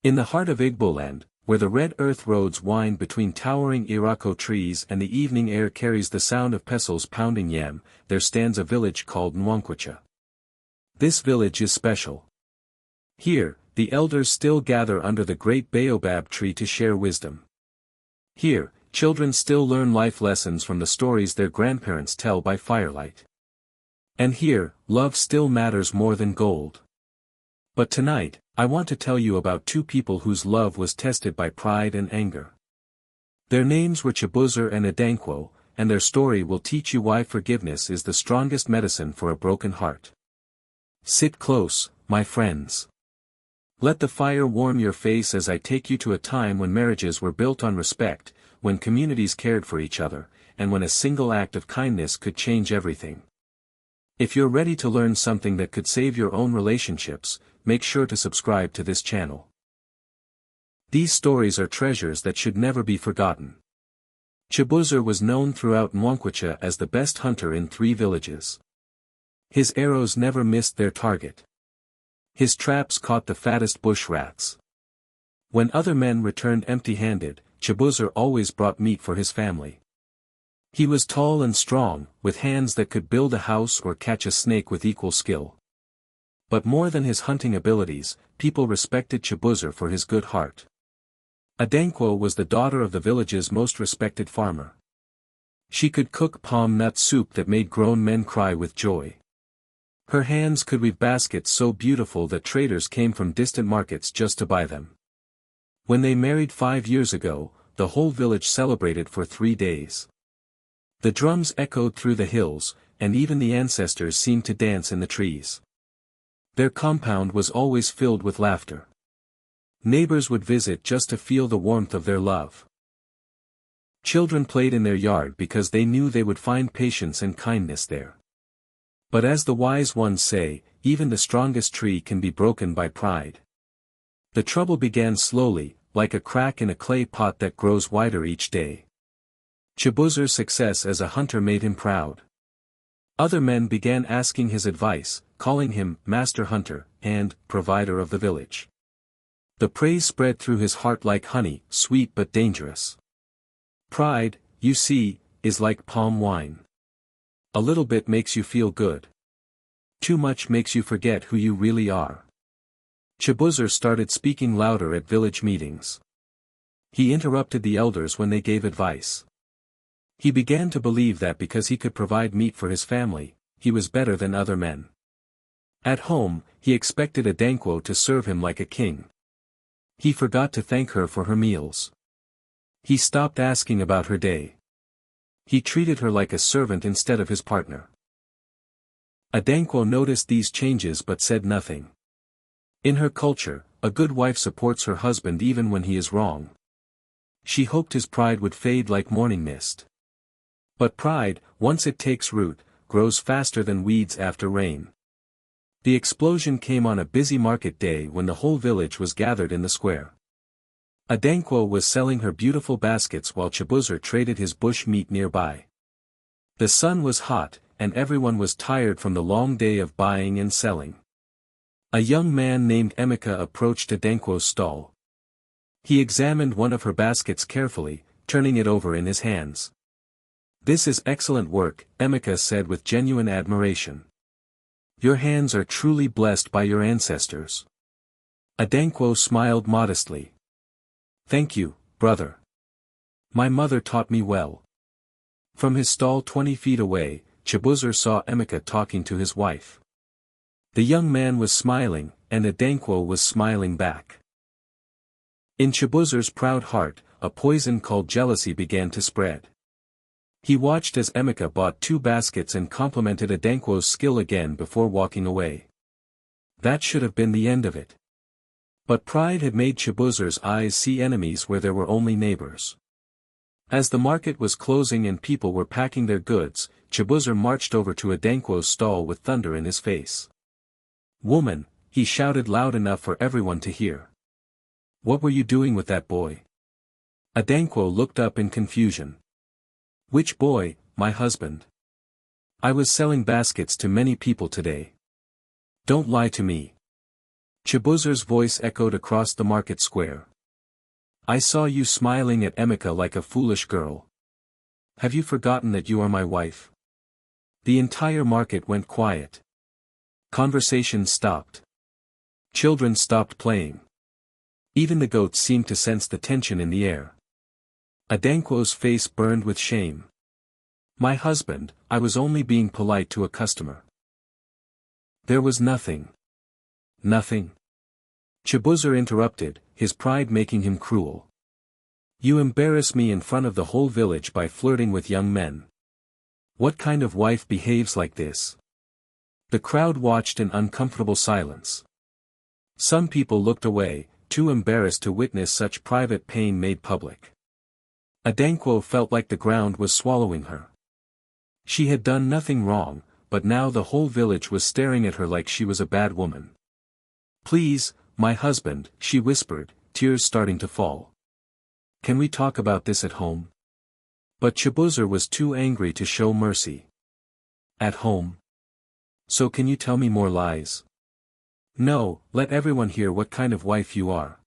In the heart of Igboland, where the red earth roads wind between towering Irako trees and the evening air carries the sound of pestles pounding yam, there stands a village called Nwankwacha. This village is special. Here, the elders still gather under the great baobab tree to share wisdom. Here, children still learn life lessons from the stories their grandparents tell by firelight. And here, love still matters more than gold. But tonight, I want to tell you about two people whose love was tested by pride and anger. Their names were Chibuzor and Adankwo, and their story will teach you why forgiveness is the strongest medicine for a broken heart. Sit close, my friends. Let the fire warm your face as I take you to a time when marriages were built on respect, when communities cared for each other, and when a single act of kindness could change everything. If you're ready to learn something that could save your own relationships, make sure to subscribe to this channel. These stories are treasures that should never be forgotten. Chibuzor was known throughout Nwankwacha as the best hunter in 3 villages. His arrows never missed their target. His traps caught the fattest bush rats. When other men returned empty-handed, Chibuzor always brought meat for his family. He was tall and strong, with hands that could build a house or catch a snake with equal skill. But more than his hunting abilities, people respected Chibuzor for his good heart. Adankwo was the daughter of the village's most respected farmer. She could cook palm nut soup that made grown men cry with joy. Her hands could weave baskets so beautiful that traders came from distant markets just to buy them. When they married 5 years ago, the whole village celebrated for 3 days. The drums echoed through the hills, and even the ancestors seemed to dance in the trees. Their compound was always filled with laughter. Neighbors would visit just to feel the warmth of their love. Children played in their yard because they knew they would find patience and kindness there. But as the wise ones say, even the strongest tree can be broken by pride. The trouble began slowly, like a crack in a clay pot that grows wider each day. Chibuzor's success as a hunter made him proud. Other men began asking his advice, calling him Master Hunter and Provider of the village. The praise spread through his heart like honey, sweet but dangerous. Pride, you see, is like palm wine. A little bit makes you feel good. Too much makes you forget who you really are. Chibuzor started speaking louder at village meetings. He interrupted the elders when they gave advice. He began to believe that because he could provide meat for his family, he was better than other men. At home, he expected Adankwo to serve him like a king. He forgot to thank her for her meals. He stopped asking about her day. He treated her like a servant instead of his partner. Adankwo noticed these changes but said nothing. In her culture, a good wife supports her husband even when he is wrong. She hoped his pride would fade like morning mist. But pride, once it takes root, grows faster than weeds after rain. The explosion came on a busy market day when the whole village was gathered in the square. Adankwo was selling her beautiful baskets while Chibuzor traded his bush meat nearby. The sun was hot, and everyone was tired from the long day of buying and selling. A young man named Emeka approached Adankwo's stall. He examined one of her baskets carefully, turning it over in his hands. "This is excellent work," Emeka said with genuine admiration. "Your hands are truly blessed by your ancestors." Adankwo smiled modestly. "Thank you, brother. My mother taught me well." From his stall 20 feet away, Chibuzor saw Emeka talking to his wife. The young man was smiling, and Adankwo was smiling back. In Chibuzor's proud heart, a poison called jealousy began to spread. He watched as Emeka bought 2 baskets and complimented Adankwo's skill again before walking away. That should have been the end of it. But pride had made Chibuzor's eyes see enemies where there were only neighbors. As the market was closing and people were packing their goods, Chibuzor marched over to Adankwo's stall with thunder in his face. "Woman," he shouted loud enough for everyone to hear. "What were you doing with that boy?" Adankwo looked up in confusion. "Which boy, my husband? I was selling baskets to many people today. Don't lie to me." Chibuzor's voice echoed across the market square. I saw you smiling at Emeka like a foolish girl. Have you forgotten that you are my wife? The entire market went quiet. Conversation stopped. Children stopped playing. Even the goats seemed to sense the tension in the air. Adankwo's face burned with shame. My husband, I was only being polite to a customer. There was nothing. Nothing. Chibuzor interrupted, his pride making him cruel. You embarrass me in front of the whole village by flirting with young men. What kind of wife behaves like this? The crowd watched in uncomfortable silence. Some people looked away, too embarrassed to witness such private pain made public. Adankwo felt like the ground was swallowing her. She had done nothing wrong, but now the whole village was staring at her like she was a bad woman. Please, my husband, she whispered, tears starting to fall. Can we talk about this at home? But Chibuzor was too angry to show mercy. At home? So can you tell me more lies? No, let everyone hear what kind of wife you are.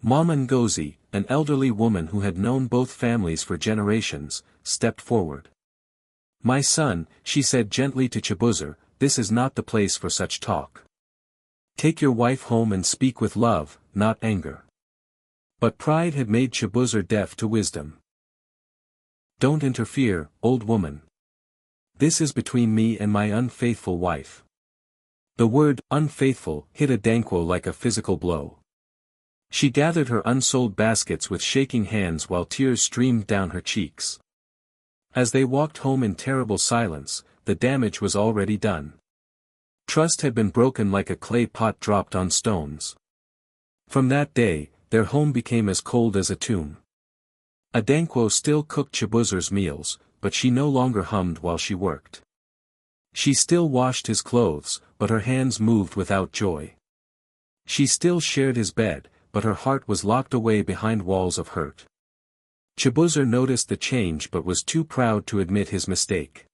Mama Ngozi, an elderly woman who had known both families for generations, stepped forward. My son, she said gently to Chibuzor, this is not the place for such talk. Take your wife home and speak with love, not anger. But pride had made Chibuzor deaf to wisdom. Don't interfere, old woman. This is between me and my unfaithful wife. The word, unfaithful, hit Adankwo like a physical blow. She gathered her unsold baskets with shaking hands while tears streamed down her cheeks. As they walked home in terrible silence, the damage was already done. Trust had been broken like a clay pot dropped on stones. From that day, their home became as cold as a tomb. Adankwo still cooked Chibuzor's meals, but she no longer hummed while she worked. She still washed his clothes, but her hands moved without joy. She still shared his bed, but her heart was locked away behind walls of hurt. Chibuzor noticed the change but was too proud to admit his mistake.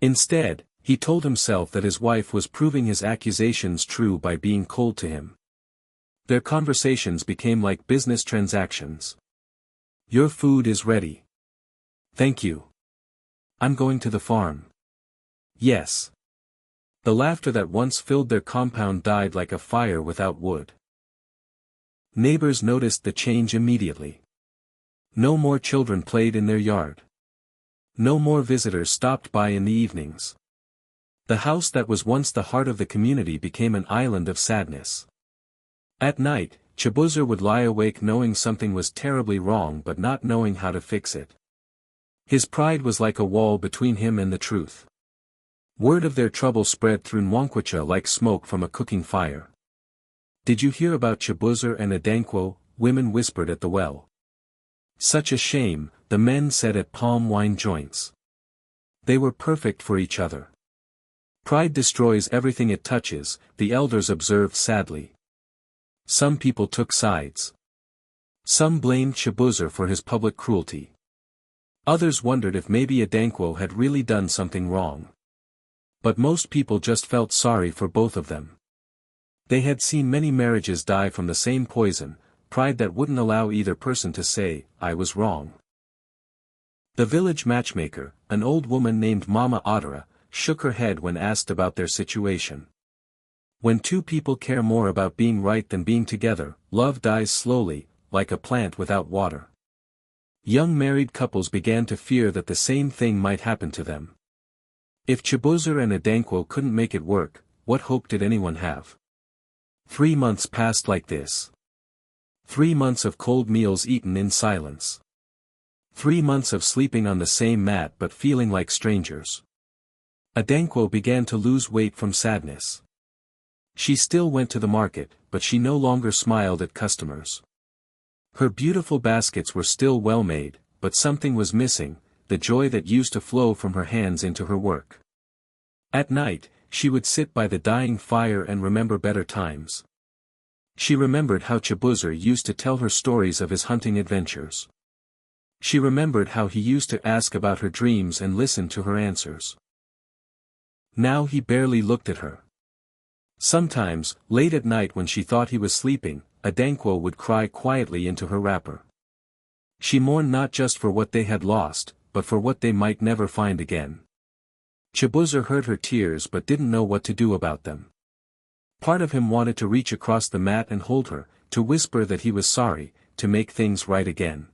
Instead, he told himself that his wife was proving his accusations true by being cold to him. Their conversations became like business transactions. Your food is ready. Thank you. I'm going to the farm. Yes. The laughter that once filled their compound died like a fire without wood. Neighbors noticed the change immediately. No more children played in their yard. No more visitors stopped by in the evenings. The house that was once the heart of the community became an island of sadness. At night, Chibuzor would lie awake knowing something was terribly wrong but not knowing how to fix it. His pride was like a wall between him and the truth. Word of their trouble spread through Nwankwicha like smoke from a cooking fire. Did you hear about Chibuzor and Adankwo? Women whispered at the well. Such a shame, the men said at palm wine joints. They were perfect for each other. Pride destroys everything it touches, the elders observed sadly. Some people took sides. Some blamed Chibuzor for his public cruelty. Others wondered if maybe Adankwo had really done something wrong. But most people just felt sorry for both of them. They had seen many marriages die from the same poison, pride that wouldn't allow either person to say, I was wrong. The village matchmaker, an old woman named Mama Adara, shook her head when asked about their situation. When two people care more about being right than being together, love dies slowly, like a plant without water. Young married couples began to fear that the same thing might happen to them. If Chibuzor and Adankwo couldn't make it work, what hope did anyone have? 3 months passed like this. 3 months of cold meals eaten in silence. 3 months of sleeping on the same mat but feeling like strangers. Adankwo began to lose weight from sadness. She still went to the market, but she no longer smiled at customers. Her beautiful baskets were still well made, but something was missing, the joy that used to flow from her hands into her work. At night, she would sit by the dying fire and remember better times. She remembered how Chibuzor used to tell her stories of his hunting adventures. She remembered how he used to ask about her dreams and listen to her answers. Now he barely looked at her. Sometimes, late at night when she thought he was sleeping, Adankwo would cry quietly into her wrapper. She mourned not just for what they had lost, but for what they might never find again. Chibuzor heard her tears but didn't know what to do about them. Part of him wanted to reach across the mat and hold her, to whisper that he was sorry, to make things right again.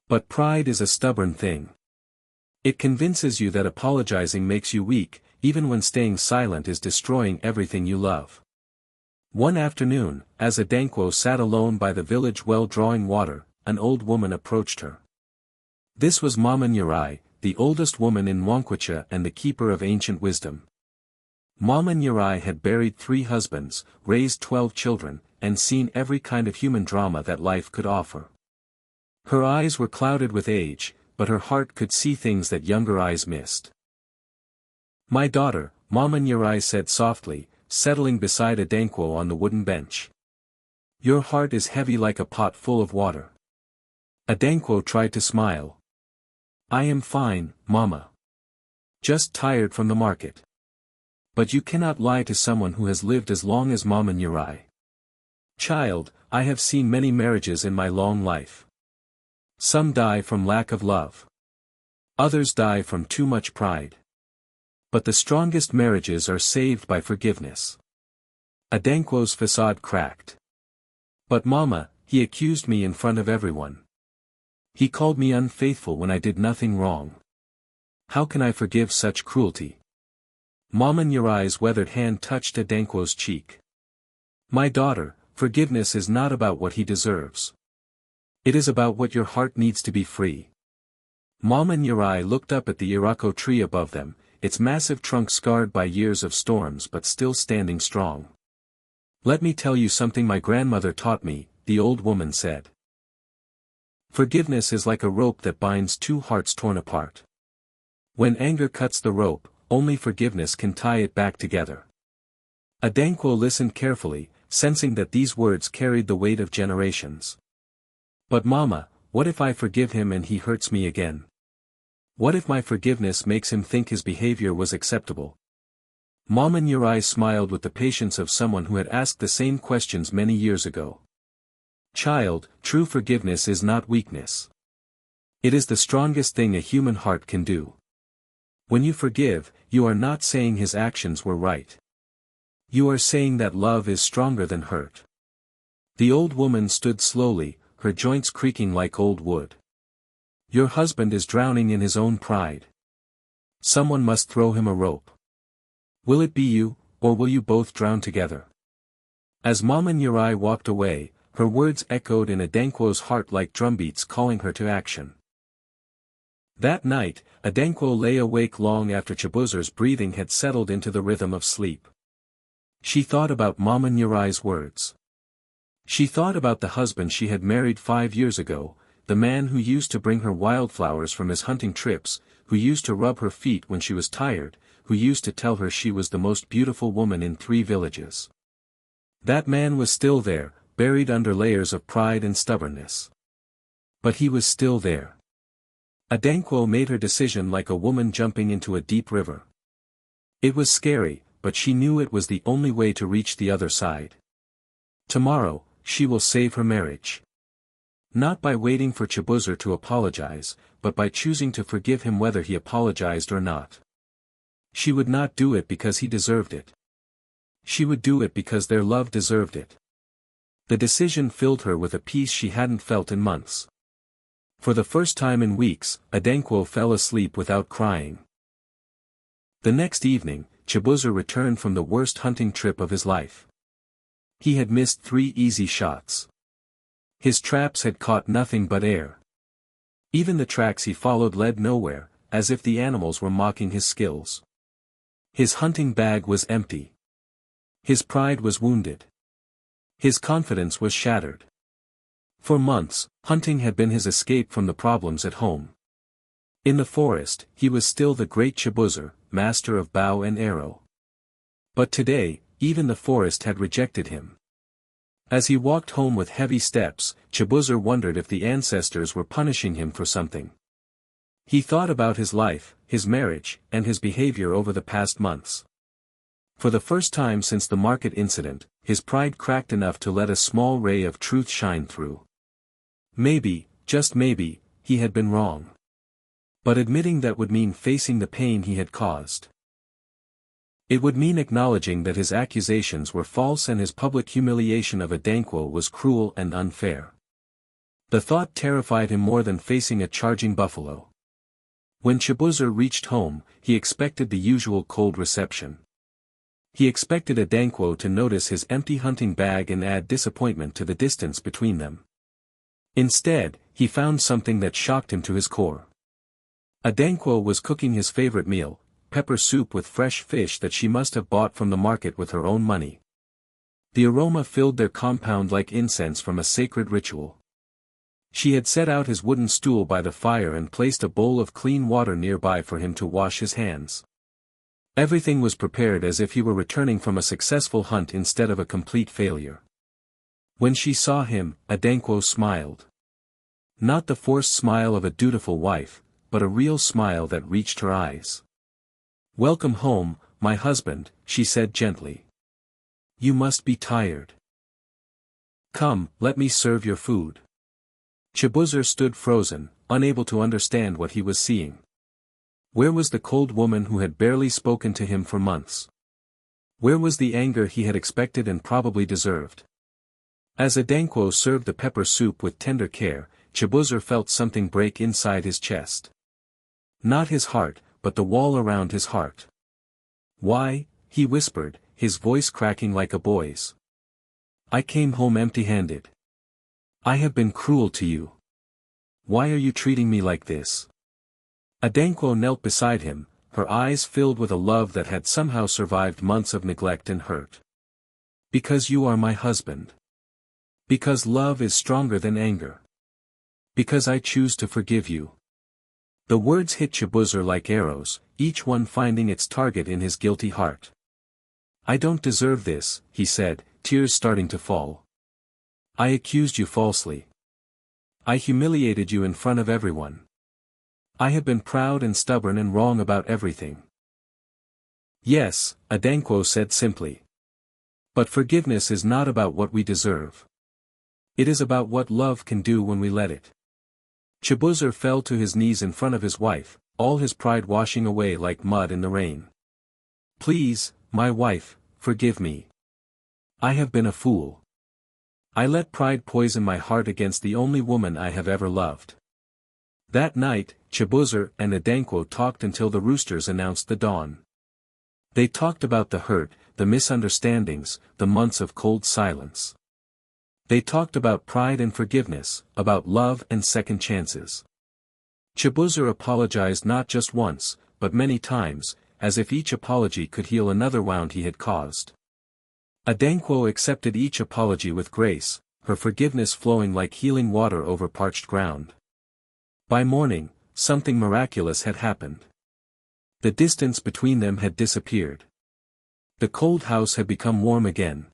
But pride is a stubborn thing. It convinces you that apologizing makes you weak, even when staying silent is destroying everything you love. One afternoon, as Adankwo sat alone by the village well drawing water, an old woman approached her. This was Mama Nyarai, the oldest woman in Nwankwicha and the keeper of ancient wisdom. Mama Nyarai had buried 3 husbands, raised 12 children, and seen every kind of human drama that life could offer. Her eyes were clouded with age, but her heart could see things that younger eyes missed. "My daughter," Mama Nyarai said softly, settling beside Adankwo on the wooden bench. "Your heart is heavy like a pot full of water." Adankwo tried to smile. "I am fine, Mama. Just tired from the market." "But you cannot lie to someone who has lived as long as Mama Nyarai." "Child, I have seen many marriages in my long life. Some die from lack of love. Others die from too much pride. But the strongest marriages are saved by forgiveness." Adankwo's facade cracked. "But Mama, he accused me in front of everyone. He called me unfaithful when I did nothing wrong. How can I forgive such cruelty?" Mama Nyarai's weathered hand touched Adankwo's cheek. "My daughter, forgiveness is not about what he deserves. It is about what your heart needs to be free." Mama Nyarai looked up at the irako tree above them, its massive trunk scarred by years of storms but still standing strong. "Let me tell you something my grandmother taught me," the old woman said. "Forgiveness is like a rope that binds 2 hearts torn apart. When anger cuts the rope, only forgiveness can tie it back together." Adankwo listened carefully, sensing that these words carried the weight of generations. "But Mama, what if I forgive him and he hurts me again? What if my forgiveness makes him think his behavior was acceptable?" Mama Nyarai smiled with the patience of someone who had asked the same questions many years ago. "Child, true forgiveness is not weakness. It is the strongest thing a human heart can do. When you forgive, you are not saying his actions were right. You are saying that love is stronger than hurt." The old woman stood slowly, her joints creaking like old wood. "Your husband is drowning in his own pride. Someone must throw him a rope. Will it be you, or will you both drown together?" As Mama Nyarai walked away, her words echoed in Adankwo's heart like drumbeats calling her to action. That night, Adankwo lay awake long after Chibuzor's breathing had settled into the rhythm of sleep. She thought about Mama Nyarai's words. She thought about the husband she had married 5 years ago, the man who used to bring her wildflowers from his hunting trips, who used to rub her feet when she was tired, who used to tell her she was the most beautiful woman in 3 villages. That man was still there, buried under layers of pride and stubbornness. But he was still there. Adankwo made her decision like a woman jumping into a deep river. It was scary, but she knew it was the only way to reach the other side. Tomorrow, she will save her marriage. Not by waiting for Chibuzor to apologize, but by choosing to forgive him whether he apologized or not. She would not do it because he deserved it. She would do it because their love deserved it. The decision filled her with a peace she hadn't felt in months. For the first time in weeks, Adankwo fell asleep without crying. The next evening, Chibuzor returned from the worst hunting trip of his life. He had missed 3 easy shots. His traps had caught nothing but air. Even the tracks he followed led nowhere, as if the animals were mocking his skills. His hunting bag was empty. His pride was wounded. His confidence was shattered. For months, hunting had been his escape from the problems at home. In the forest, he was still the great Chibuzor, master of bow and arrow. But today, even the forest had rejected him. As he walked home with heavy steps, Chibuzor wondered if the ancestors were punishing him for something. He thought about his life, his marriage, and his behavior over the past months. For the first time since the market incident, his pride cracked enough to let a small ray of truth shine through. Maybe, just maybe, he had been wrong. But admitting that would mean facing the pain he had caused. It would mean acknowledging that his accusations were false and his public humiliation of Adankwo was cruel and unfair. The thought terrified him more than facing a charging buffalo. When Chibuzor reached home, he expected the usual cold reception. He expected Adankwo to notice his empty hunting bag and add disappointment to the distance between them. Instead, he found something that shocked him to his core. Adankwo was cooking his favorite meal, pepper soup with fresh fish that she must have bought from the market with her own money. The aroma filled their compound like incense from a sacred ritual. She had set out his wooden stool by the fire and placed a bowl of clean water nearby for him to wash his hands. Everything was prepared as if he were returning from a successful hunt instead of a complete failure. When she saw him, Adankwo smiled. Not the forced smile of a dutiful wife, but a real smile that reached her eyes. "Welcome home, my husband," she said gently. "You must be tired. Come, let me serve your food." Chibuzor stood frozen, unable to understand what he was seeing. Where was the cold woman who had barely spoken to him for months? Where was the anger he had expected and probably deserved? As Adankwo served the pepper soup with tender care, Chibuzor felt something break inside his chest. Not his heart, but the wall around his heart. "Why?" he whispered, his voice cracking like a boy's. "I came home empty-handed. I have been cruel to you. Why are you treating me like this?" Adankwo knelt beside him, her eyes filled with a love that had somehow survived months of neglect and hurt. "Because you are my husband. Because love is stronger than anger. Because I choose to forgive you." The words hit Chibuzor like arrows, each one finding its target in his guilty heart. "I don't deserve this," he said, tears starting to fall. "I accused you falsely. I humiliated you in front of everyone. I have been proud and stubborn and wrong about everything." "Yes," Adankwo said simply. "But forgiveness is not about what we deserve. It is about what love can do when we let it." Chibuzor fell to his knees in front of his wife, all his pride washing away like mud in the rain. "Please, my wife, forgive me. I have been a fool. I let pride poison my heart against the only woman I have ever loved." That night, Chibuzor and Adankwo talked until the roosters announced the dawn. They talked about the hurt, the misunderstandings, the months of cold silence. They talked about pride and forgiveness, about love and second chances. Chibuzor apologized not just once, but many times, as if each apology could heal another wound he had caused. Adankwo accepted each apology with grace, her forgiveness flowing like healing water over parched ground. By morning, something miraculous had happened. The distance between them had disappeared. The cold house had become warm again.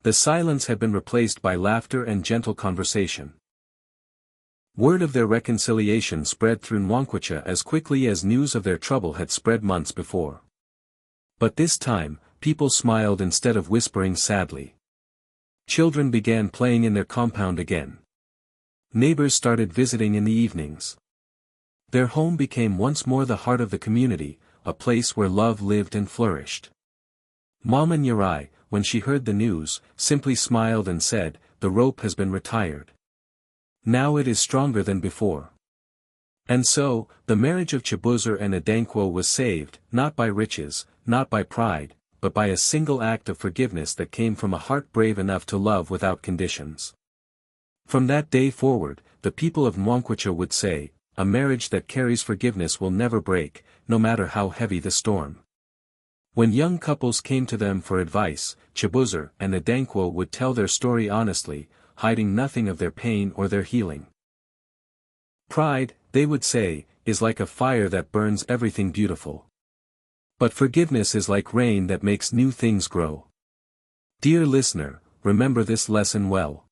The silence had been replaced by laughter and gentle conversation. Word of their reconciliation spread through Nwankwicha as quickly as news of their trouble had spread months before. But this time, people smiled instead of whispering sadly. Children began playing in their compound again. Neighbors started visiting in the evenings. Their home became once more the heart of the community, a place where love lived and flourished. Mama Nyarai, when she heard the news, simply smiled and said, "The rope has been retired. Now it is stronger than before." And so, the marriage of Chibuzor and Adankwo was saved, not by riches, not by pride, but by a single act of forgiveness that came from a heart brave enough to love without conditions. From that day forward, the people of Nwankwicha would say, "A marriage that carries forgiveness will never break, no matter how heavy the storm." When young couples came to them for advice, Chibuzor and Adankwo would tell their story honestly, hiding nothing of their pain or their healing. Pride, they would say, is like a fire that burns everything beautiful. But forgiveness is like rain that makes new things grow. Dear listener, remember this lesson well.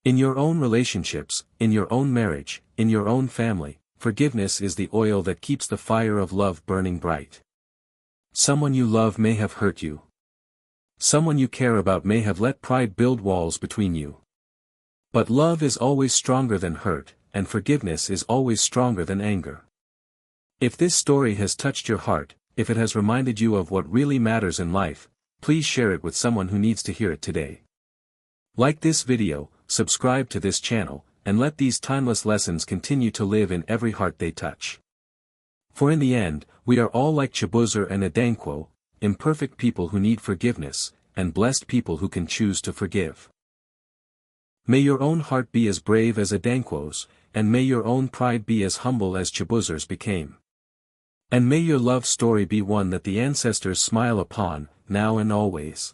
In your own relationships, in your own marriage, in your own family, forgiveness is the oil that keeps the fire of love burning bright. Someone you love may have hurt you. Someone you care about may have let pride build walls between you. But love is always stronger than hurt, and forgiveness is always stronger than anger. If this story has touched your heart, if it has reminded you of what really matters in life, please share it with someone who needs to hear it today. Like this video, subscribe to this channel, and let these timeless lessons continue to live in every heart they touch. For in the end, we are all like Chibuzor and Adankwo, imperfect people who need forgiveness, and blessed people who can choose to forgive. May your own heart be as brave as Adankwo's, and may your own pride be as humble as Chibuzor's became. And may your love story be one that the ancestors smile upon, now and always.